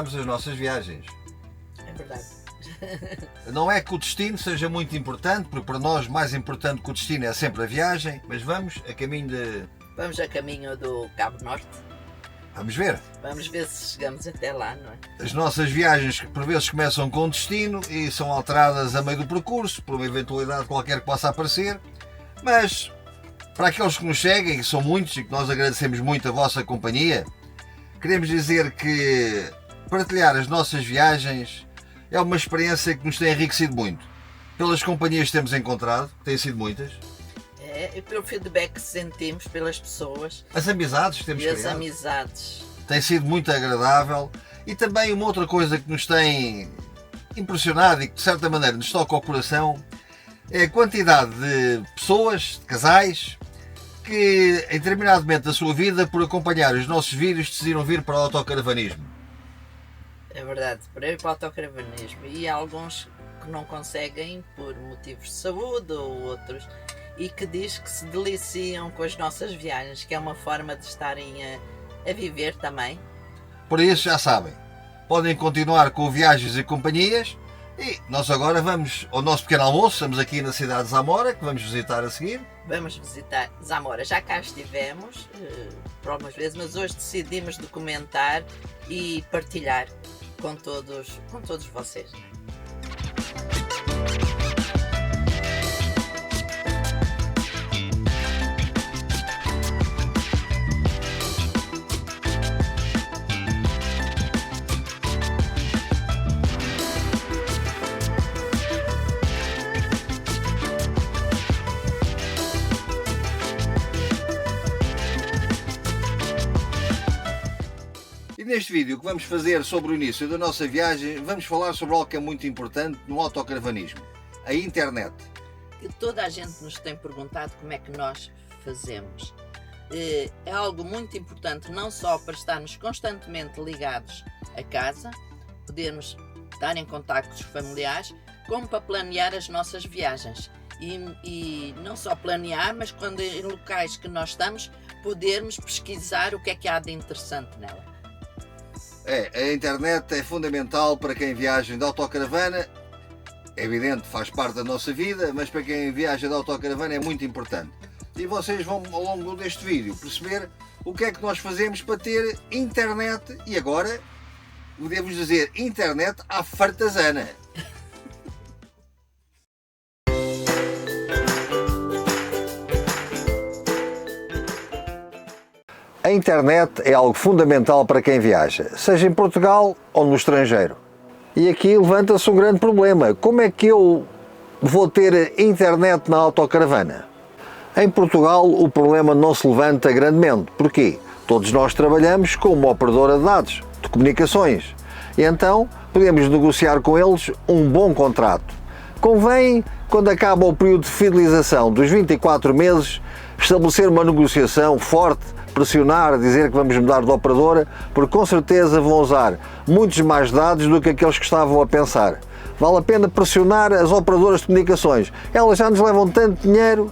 planearmos as nossas viagens. É verdade. Não é que o destino seja muito importante, porque para nós mais importante que o destino é sempre a viagem, mas vamos a caminho do Cabo Norte. Vamos ver. Vamos ver se chegamos até lá, não é? As nossas viagens por vezes começam com destino e são alteradas a meio do percurso, por uma eventualidade qualquer que possa aparecer, mas para aqueles que nos seguem, que são muitos e que nós agradecemos muito a vossa companhia, queremos dizer que partilhar as nossas viagens é uma experiência que nos tem enriquecido muito. Pelas companhias que temos encontrado, que têm sido muitas. E pelo feedback que sentimos pelas pessoas. As amizades que temos criado. As amizades. Tem sido muito agradável. E também uma outra coisa que nos tem impressionado e que de certa maneira nos toca ao coração é a quantidade de pessoas, de casais, que em determinado momento da sua vida, por acompanhar os nossos vídeos, decidiram vir para o autocaravanismo. É verdade, para ir para o autocaravanismo. E há alguns que não conseguem por motivos de saúde ou outros, e que diz que se deliciam com as nossas viagens, que é uma forma de estarem a viver também. Por isso já sabem, podem continuar com viagens e companhias, e nós agora vamos ao nosso pequeno almoço. Estamos aqui na cidade de Zamora, que vamos visitar a seguir. Vamos visitar Zamora, já cá estivemos por algumas vezes, mas hoje decidimos documentar e partilhar com todos vocês. E neste vídeo que vamos fazer sobre o início da nossa viagem, vamos falar sobre algo que é muito importante no autocaravanismo: a internet. E toda a gente nos tem perguntado como é que nós fazemos. É algo muito importante, não só para estarmos constantemente ligados a casa, podermos estar em contacto com os familiares, como para planear as nossas viagens. E não só planear, mas quando em locais que nós estamos, podermos pesquisar o que é que há de interessante nela. A internet é fundamental para quem viaja de autocaravana. É evidente, faz parte da nossa vida, mas para quem viaja de autocaravana é muito importante. E vocês vão, ao longo deste vídeo, perceber o que é que nós fazemos para ter internet. E agora, podemos dizer, internet à fartazana. A internet é algo fundamental para quem viaja, seja em Portugal ou no estrangeiro. E aqui levanta-se um grande problema: como é que eu vou ter internet na autocaravana? Em Portugal o problema não se levanta grandemente. Porquê? Todos nós trabalhamos com uma operadora de dados, de comunicações, e então podemos negociar com eles um bom contrato. Convém, quando acaba o período de fidelização dos 24 meses, estabelecer uma negociação forte, pressionar, dizer que vamos mudar de operadora, porque com certeza vão usar muitos mais dados do que aqueles que estavam a pensar. Vale a pena pressionar as operadoras de comunicações, elas já nos levam tanto dinheiro.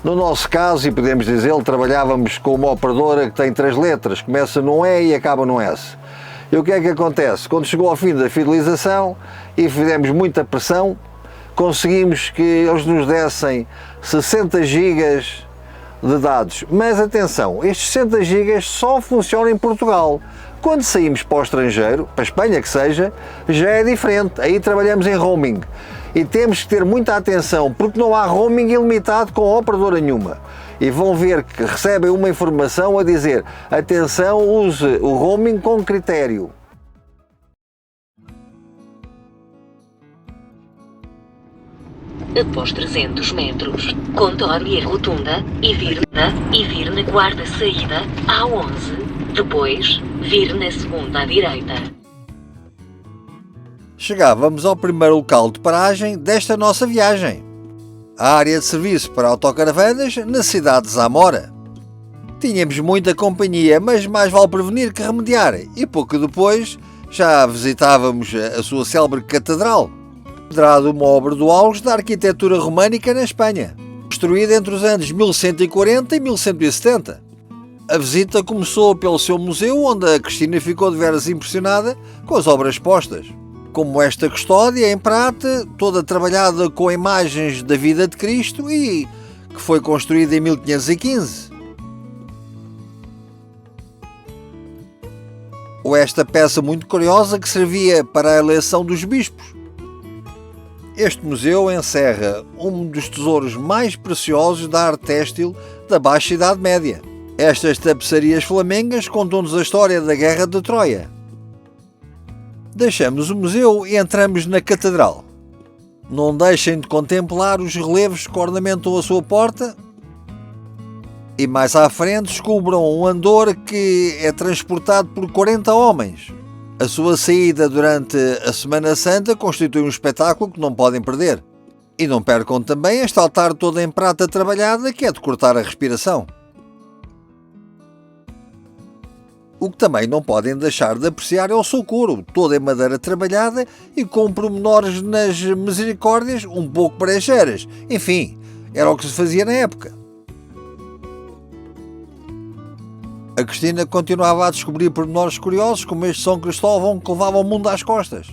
No nosso caso, e podemos dizê-lo, trabalhávamos com uma operadora que tem 3 letras, começa num E e acaba num S. E o que é que acontece? Quando chegou ao fim da fidelização e fizemos muita pressão, conseguimos que eles nos dessem 60 gigas de dados. Mas atenção, estes 60 gigas só funcionam em Portugal. Quando saímos para o estrangeiro, para a Espanha que seja, já é diferente. Aí trabalhamos em roaming. E temos que ter muita atenção, porque não há roaming ilimitado com operadora nenhuma. E vão ver que recebem uma informação a dizer: atenção, use o roaming com critério. Após 300 metros, contorne a rotunda e vir na quarta saída, A11, depois, vir na segunda à direita. Chegávamos ao primeiro local de paragem desta nossa viagem, a área de serviço para autocaravanas na cidade de Zamora. Tínhamos muita companhia, mas mais vale prevenir que remediar, e pouco depois já visitávamos a sua célebre catedral, considerada uma obra do auge da arquitetura românica na Espanha, construída entre os anos 1140 e 1170. A visita começou pelo seu museu, onde a Cristina ficou de veras impressionada com as obras expostas, como esta custódia em prata, toda trabalhada com imagens da vida de Cristo e que foi construída em 1515. Ou esta peça muito curiosa que servia para a eleição dos bispos. Este museu encerra um dos tesouros mais preciosos da arte têxtil da Baixa Idade Média. Estas tapeçarias flamengas contam-nos a história da Guerra de Troia. Deixamos o museu e entramos na Catedral. Não deixem de contemplar os relevos que ornamentam a sua porta e mais à frente descubram um andor que é transportado por 40 homens. A sua saída durante a Semana Santa constitui um espetáculo que não podem perder. E não percam também este altar todo em prata trabalhada que é de cortar a respiração. O que também não podem deixar de apreciar é o socorro, todo em madeira trabalhada e com pormenores nas misericórdias um pouco brecheiras. Enfim, era o que se fazia na época. A Cristina continuava a descobrir pormenores curiosos como este São Cristóvão que levava o mundo às costas.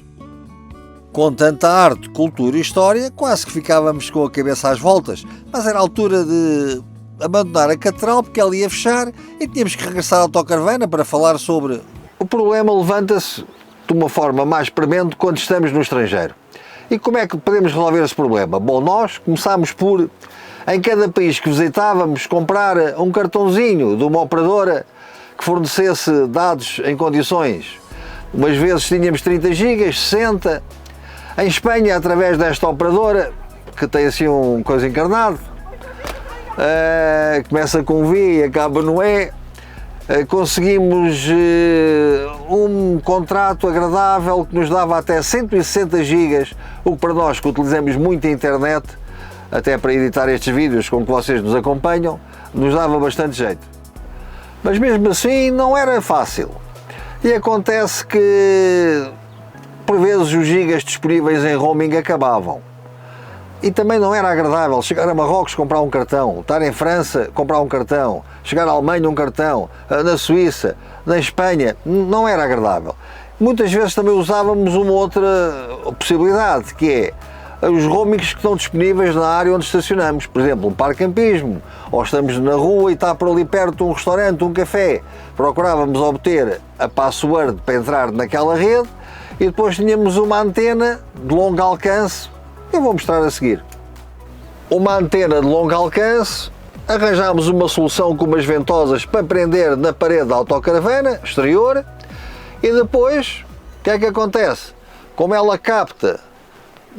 Com tanta arte, cultura e história, quase que ficávamos com a cabeça às voltas, mas era a altura de abandonar a catedral porque ela ia fechar e tínhamos que regressar à autocaravana para falar sobre... O problema levanta-se de uma forma mais premente quando estamos no estrangeiro. E como é que podemos resolver esse problema? Bom, nós começámos por, em cada país que visitávamos, comprar um cartãozinho de uma operadora que fornecesse dados em condições. Umas vezes tínhamos 30 GB, 60. Em Espanha, através desta operadora, que tem assim um coisa encarnado, começa com V e acaba no E, conseguimos um contrato agradável que nos dava até 160 GB, o que para nós que utilizamos muito a internet, até para editar estes vídeos com que vocês nos acompanham, nos dava bastante jeito. Mas mesmo assim não era fácil. E acontece que por vezes os gigas disponíveis em roaming acabavam. E também não era agradável chegar a Marrocos comprar um cartão, estar em França comprar um cartão, chegar à Alemanha um cartão, na Suíça, na Espanha, não era agradável. Muitas vezes também usávamos uma outra possibilidade, que é os roamings que estão disponíveis na área onde estacionamos. Por exemplo, um parque campismo, ou estamos na rua e está por ali perto um restaurante, um café. Procurávamos obter a password para entrar naquela rede e depois tínhamos uma antena de longo alcance. Eu vou mostrar a seguir. Uma antena de longo alcance, arranjámos uma solução com umas ventosas para prender na parede da autocaravana exterior e depois, o que é que acontece? Como ela capta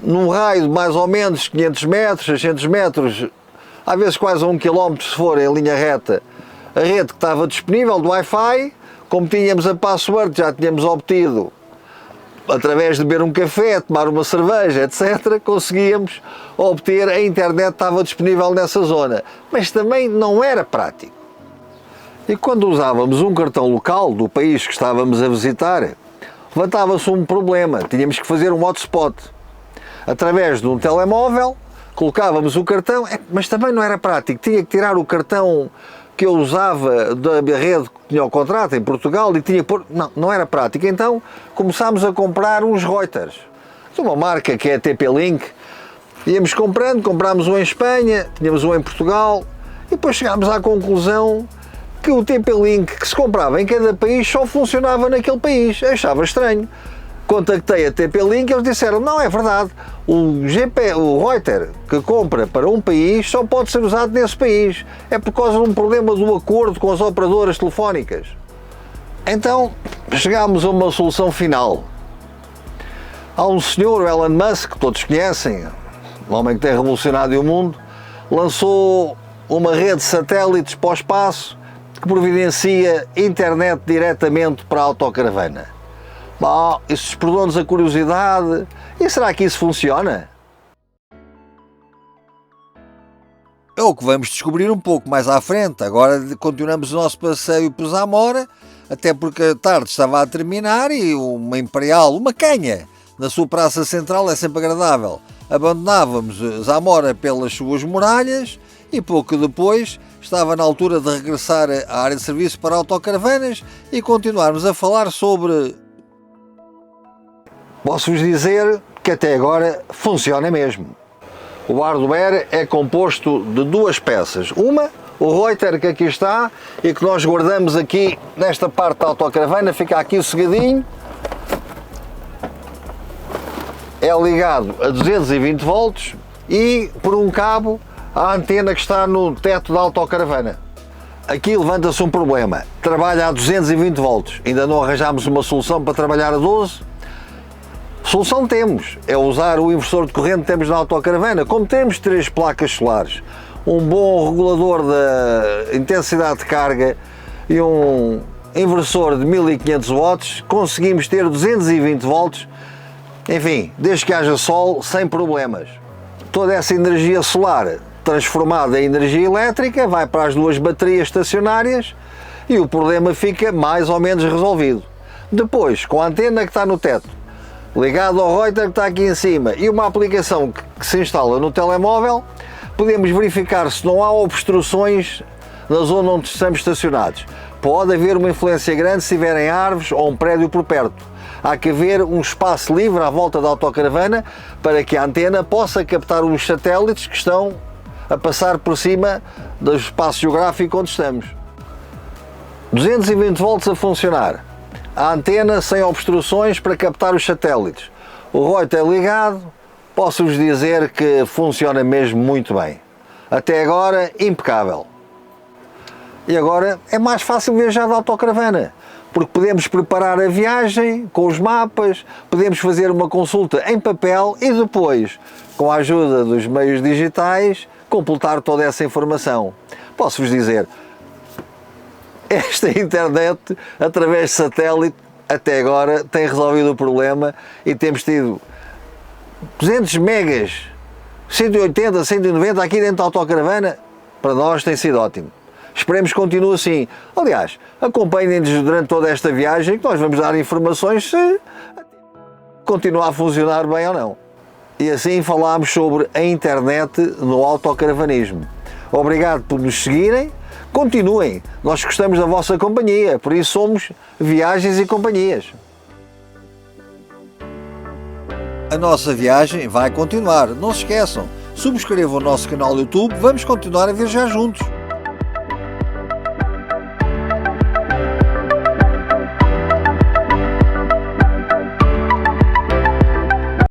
num raio de mais ou menos 500 metros, 600 metros, às vezes quase a 1 km se for em linha reta, a rede que estava disponível do Wi-Fi, como tínhamos a password, já tínhamos obtido através de beber um café, tomar uma cerveja, etc., conseguíamos obter a internet que estava disponível nessa zona. Mas também não era prático. E quando usávamos um cartão local do país que estávamos a visitar, levantava-se um problema. Tínhamos que fazer um hotspot. Através de um telemóvel, colocávamos o cartão, mas também não era prático. Tinha que tirar o cartão que eu usava da rede que tinha o contrato em Portugal e tinha por... não era prático. Então começámos a comprar uns routers de uma marca que é a TP-Link. Íamos comprando, comprámos um em Espanha, tínhamos um em Portugal e depois chegámos à conclusão que o TP-Link que se comprava em cada país só funcionava naquele país. Eu achava estranho. Contactei a TP-Link e eles disseram, não, é verdade, o router que compra para um país só pode ser usado nesse país. É por causa de um problema do acordo com as operadoras telefónicas. Então, chegámos a uma solução final. Há um senhor, o Elon Musk, que todos conhecem, um homem que tem revolucionado o mundo, lançou uma rede de satélites para o espaço que providencia internet diretamente para a autocaravana. Bom, isso despertou-nos a curiosidade. E será que isso funciona? É o que vamos descobrir um pouco mais à frente. Agora continuamos o nosso passeio por Zamora, até porque a tarde estava a terminar e uma imperial, uma canha, na sua praça central é sempre agradável. Abandonávamos Zamora pelas suas muralhas e pouco depois estava na altura de regressar à área de serviço para autocaravanas e continuarmos a falar sobre... Posso-vos dizer que até agora funciona mesmo. O hardware é composto de duas peças. Uma, o Reuter que aqui está e que nós guardamos aqui nesta parte da autocaravana, fica aqui sossegadinho. É ligado a 220 volts e por um cabo à antena que está no teto da autocaravana. Aqui levanta-se um problema. Trabalha a 220 volts. Ainda não arranjámos uma solução para trabalhar a 12. Solução temos, é usar o inversor de corrente que temos na autocaravana. Como temos 3 placas solares, um bom regulador da intensidade de carga e um inversor de 1500 watts, conseguimos ter 220 volts, enfim, desde que haja sol, sem problemas. Toda essa energia solar transformada em energia elétrica vai para as 2 baterias estacionárias e o problema fica mais ou menos resolvido. Depois, com a antena que está no teto, ligado ao Reuter que está aqui em cima e uma aplicação que se instala no telemóvel, podemos verificar se não há obstruções na zona onde estamos estacionados. Pode haver uma influência grande se tiverem árvores ou um prédio por perto. Há que haver um espaço livre à volta da autocaravana para que a antena possa captar os satélites que estão a passar por cima do espaço geográfico onde estamos. 220 volts a funcionar. A antena sem obstruções para captar os satélites. O Reuter ligado, posso-vos dizer que funciona mesmo muito bem. Até agora, impecável. E agora é mais fácil viajar de autocaravana, porque podemos preparar a viagem com os mapas, podemos fazer uma consulta em papel e depois, com a ajuda dos meios digitais, completar toda essa informação. Posso-vos dizer, esta internet, através de satélite, até agora tem resolvido o problema e temos tido 200 megas, 180, 190 aqui dentro da autocaravana. Para nós tem sido ótimo. Esperemos que continue assim. Aliás, acompanhem-nos durante toda esta viagem que nós vamos dar informações se continuar a funcionar bem ou não. E assim falámos sobre a internet no autocaravanismo. Obrigado por nos seguirem. Continuem, nós gostamos da vossa companhia, por isso somos Viagens e Companhias. A nossa viagem vai continuar, não se esqueçam, subscrevam o nosso canal do YouTube, vamos continuar a viajar juntos.